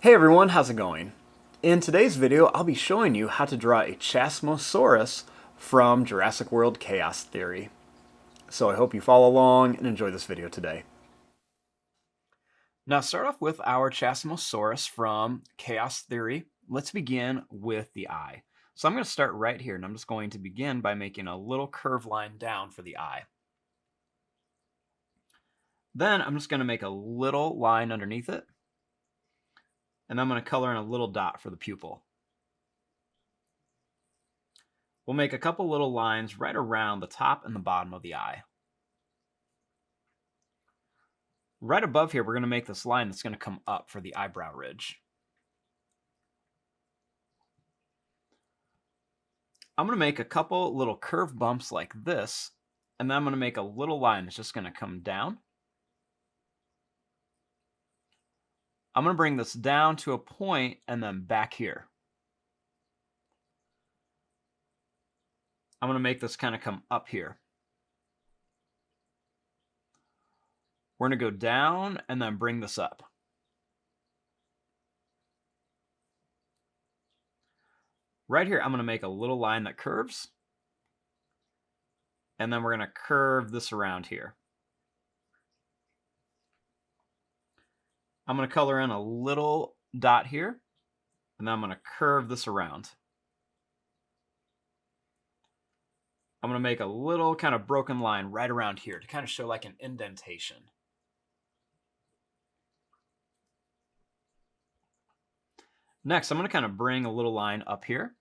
Hey everyone, how's it going? In today's video, I'll be showing you how to draw a Chasmosaurus from Jurassic World Chaos Theory. So I hope you follow along and enjoy this video today. Now start off with our Chasmosaurus from Chaos Theory. Let's begin with the eye. So I'm going to start right here, and I'm just going to begin by making a little curved line down for the eye. Then I'm just going to make a little line underneath it, and I'm going to color in a little dot for the pupil. We'll make a couple little lines right around the top and the bottom of the eye. Right above here, we're going to make this line that's going to come up for the eyebrow ridge. I'm going to make a couple little curved bumps like this, and then I'm going to make a little line that's just going to come down. I'm going to bring this down to a point and then back here. I'm going to make this kind of come up here. We're going to go down and then bring this up. Right here, I'm going to make a little line that curves. And then we're going to curve this around here. I'm going to color in a little dot here. And then I'm going to curve this around. I'm going to make a little kind of broken line right around here to kind of show like an indentation. Next, I'm going to kind of bring a little line up here.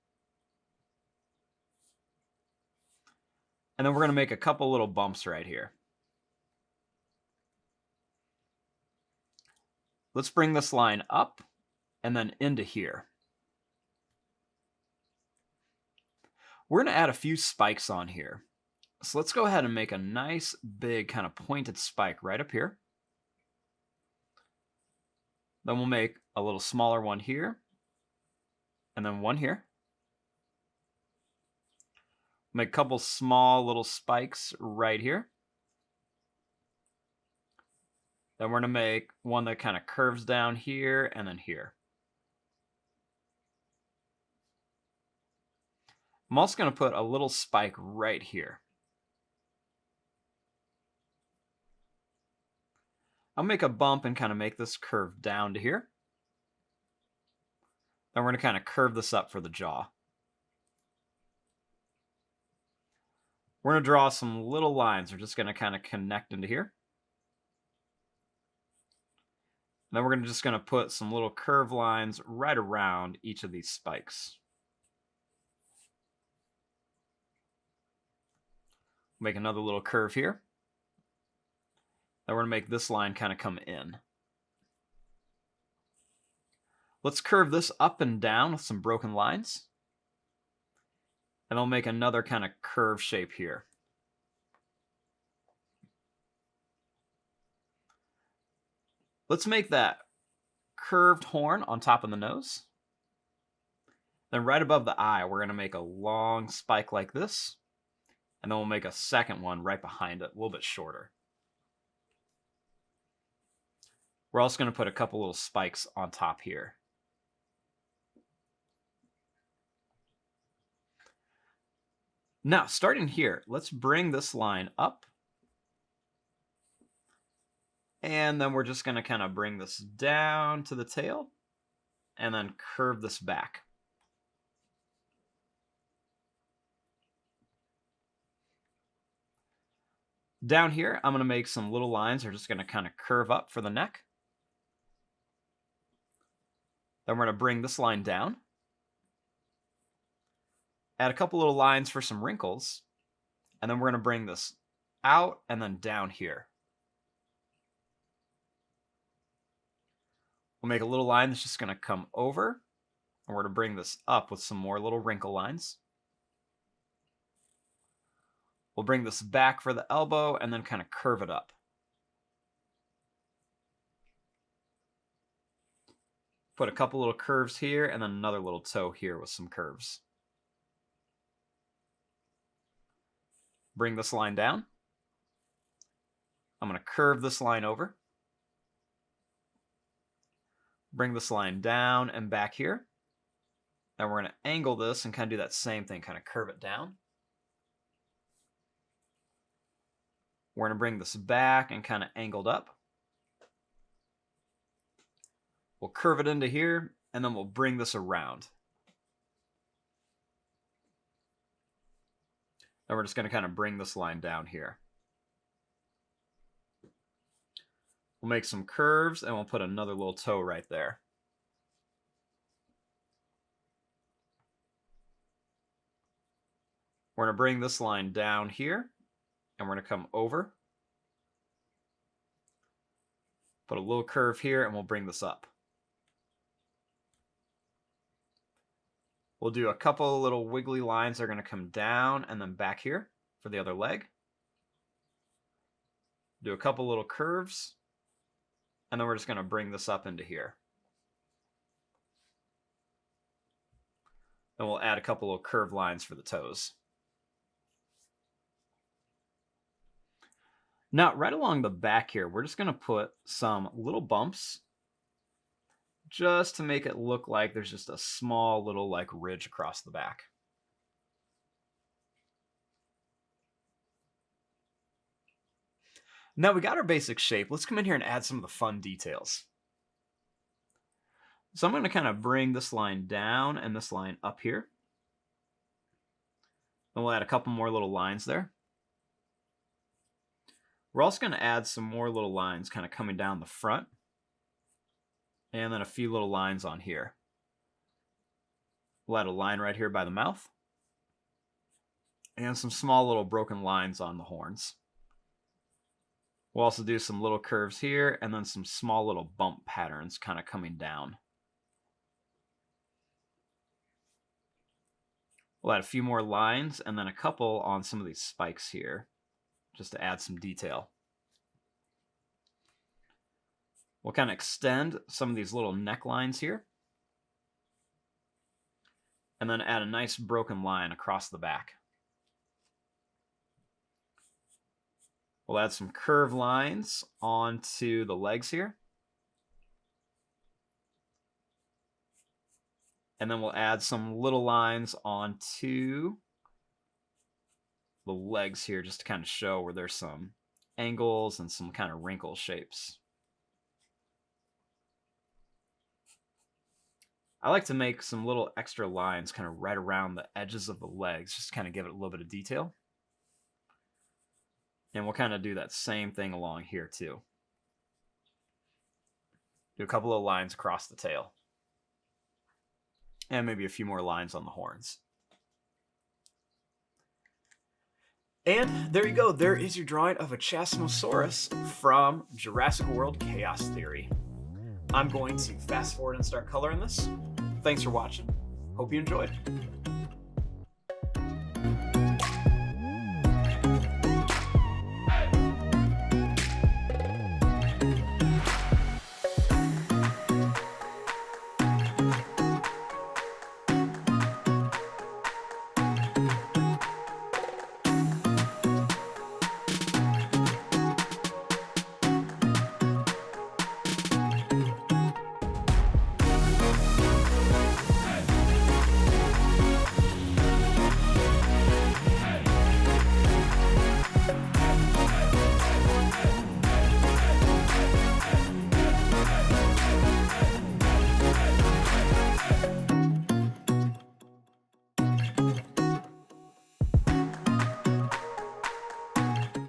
And then we're going to make a couple little bumps right here. Let's bring this line up and then into here. We're going to add a few spikes on here. So let's go ahead and make a nice big kind of pointed spike right up here. Then we'll make a little smaller one here. And then one here. Make a couple small little spikes right here. Then we're going to make one that kind of curves down here and then here. I'm also going to put a little spike right here. I'll make a bump and kind of make this curve down to here. Then we're going to kind of curve this up for the jaw. We're going to draw some little lines. We're just going to kind of connect into here. And then we're just going to put some little curved lines right around each of these spikes. Make another little curve here. Then we're going to make this line kind of come in. Let's curve this up and down with some broken lines. And I'll make another kind of curve shape here. Let's make that curved horn on top of the nose. Then right above the eye, we're going to make a long spike like this. And then we'll make a second one right behind it, a little bit shorter. We're also going to put a couple little spikes on top here. Now, starting here, let's bring this line up. And then we're just going to kind of bring this down to the tail and then curve this back. Down here, I'm going to make some little lines that are just going to kind of curve up for the neck. Then we're going to bring this line down. Add a couple little lines for some wrinkles. And then we're going to bring this out and then down here. We'll make a little line that's just going to come over. And we're going to bring this up with some more little wrinkle lines. We'll bring this back for the elbow and then kind of curve it up. Put a couple little curves here and then another little toe here with some curves. Bring this line down. I'm going to curve this line over. Bring this line down and back here. Then we're going to angle this and kind of do that same thing, kind of curve it down. We're going to bring this back and kind of angled up. We'll curve it into here, and then we'll bring this around. Then we're just going to kind of bring this line down here. We'll make some curves, and we'll put another little toe right there. We're going to bring this line down here, and we're going to come over. Put a little curve here, and we'll bring this up. We'll do a couple little wiggly lines that are going to come down and then back here for the other leg. Do a couple little curves, and then we're just going to bring this up into here. Then we'll add a couple little curved lines for the toes. Now, right along the back here, we're just going to put some little bumps just to make it look like there's just a small little like ridge across the back. Now we got our basic shape. Let's come in here and add some of the fun details. So I'm going to kind of bring this line down and this line up here. Then we'll add a couple more little lines there. We're also going to add some more little lines kind of coming down the front. And then a few little lines on here. We'll add a line right here by the mouth. And some small little broken lines on the horns. We'll also do some little curves here and then some small little bump patterns kind of coming down. We'll add a few more lines and then a couple on some of these spikes here, just to add some detail. We'll kind of extend some of these little necklines here. And then add a nice broken line across the back. We'll add some curved lines onto the legs here. And then we'll add some little lines onto the legs here just to kind of show where there's some angles and some kind of wrinkle shapes. I like to make some little extra lines kind of right around the edges of the legs, just to kind of give it a little bit of detail. And we'll kind of do that same thing along here too. Do a couple of lines across the tail. And maybe a few more lines on the horns. And there you go. There is your drawing of a Chasmosaurus from Jurassic World Chaos Theory. I'm going to fast forward and start coloring this. Thanks for watching. Hope you enjoyed.